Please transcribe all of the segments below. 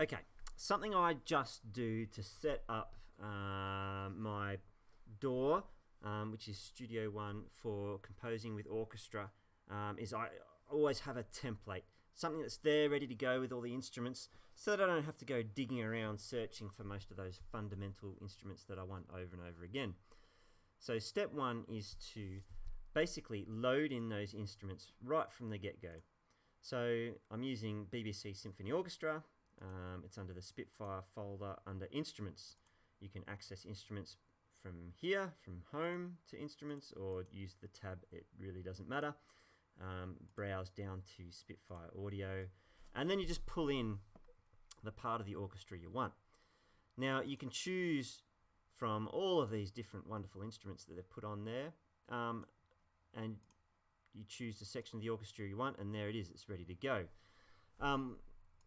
Okay, something I just do to set up my DAW, which is Studio One for composing with orchestra, is I always have a template, something that's there ready to go with all the instruments, so that I don't have to go digging around searching for most of those fundamental instruments that I want over and over again. So step one is to basically load in those instruments right from the get-go. So I'm using BBC Symphony Orchestra. It's under the Spitfire folder under Instruments. You can access instruments from here, from Home to Instruments, or use the tab, it really doesn't matter. Browse down to Spitfire Audio, and then you just pull in the part of the orchestra you want. Now you can choose from all of these different wonderful instruments that they've put on there, and you choose the section of the orchestra you want, and there it is, it's ready to go.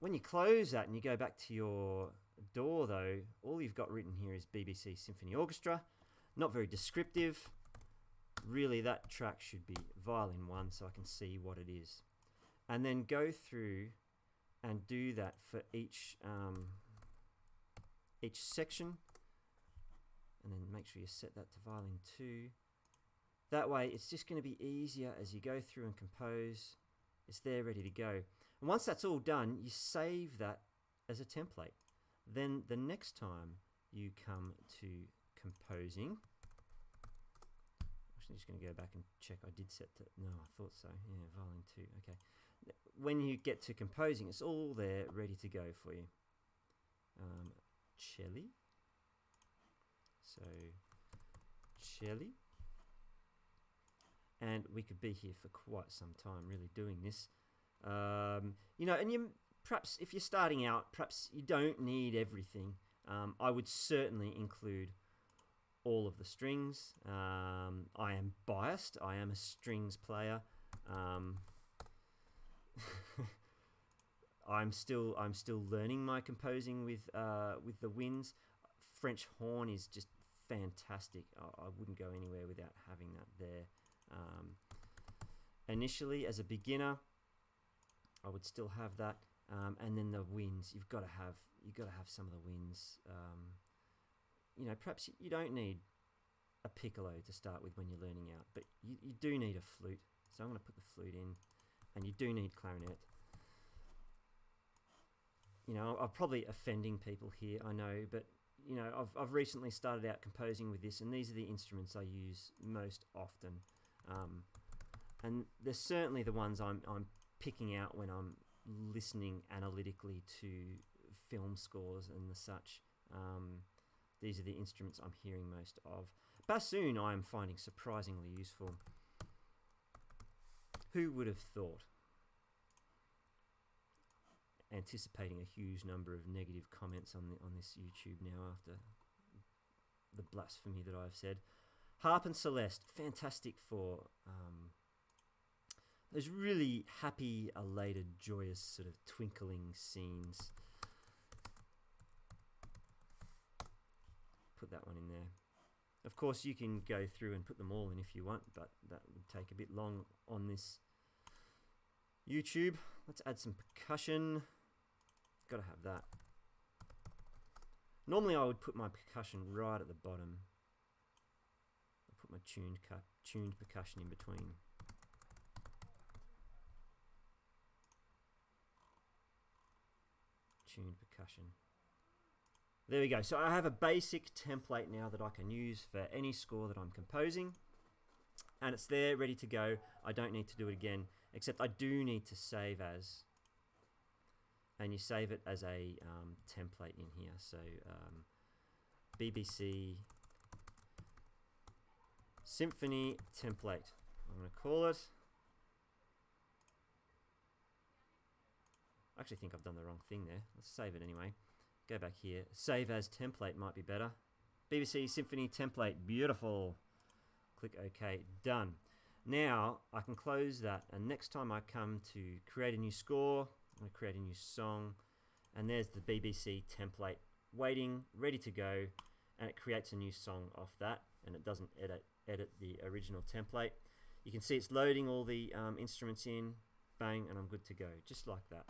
When you close that and you go back to your DAW though, all you've got written here is BBC Symphony Orchestra. Not very descriptive. Really, that track should be Violin 1 so I can see what it is. And then go through and do that for each section. And then make sure you set that to Violin 2. That way it's just going to be easier as you go through and compose. It's there ready to go. And once that's all done, you save that as a template. Then the next time you come to composing, actually just going to go back and check I did set to, no, I thought so, yeah, Violin 2, okay. When you get to composing, it's all there ready to go for you. Cello. So, cello. And we could be here for quite some time really doing this. And you perhaps if you're starting out, perhaps you don't need everything. I would certainly include all of the strings. I am biased. I am a strings player. I'm still learning my composing with the winds. French horn is just fantastic. I wouldn't go anywhere without having that there. Initially, as a beginner, I would still have that, and then the winds. You've got to have some of the winds. Perhaps you don't need a piccolo to start with when you're learning out, but you do need a flute. So I'm going to put the flute in, and you do need clarinet. I'm probably offending people here, I know, but I've recently started out composing with this, and these are the instruments I use most often. And they're certainly the ones I'm picking out when I'm listening analytically to film scores and the such. These are the instruments I'm hearing most of. Bassoon I am finding surprisingly useful. Who would have thought? Anticipating a huge number of negative comments on this YouTube now after the blasphemy that I've said. Harp and Celeste, fantastic for those really happy, elated, joyous sort of twinkling scenes. Put that one in there. Of course, you can go through and put them all in if you want, but that would take a bit long on this YouTube. Let's add some percussion. Got to have that. Normally I would put my percussion right at the bottom. I'll put my tuned percussion in between. Tuned percussion. There we go. So I have a basic template now that I can use for any score that I'm composing. And it's there, ready to go. I don't need to do it again, except I do need to save as. And you save it as a template in here. So BBC Symphony template, I'm going to call it. I actually think I've done the wrong thing there. Let's save it anyway. Go back here. Save as template might be better. BBC Symphony template. Beautiful. Click OK. Done. Now I can close that, and next time I come to create a new score, I'm going to create a new song, and there's the BBC template waiting, ready to go, and it creates a new song off that, and it doesn't edit the original template. You can see it's loading all the instruments in, bang, and I'm good to go, just like that.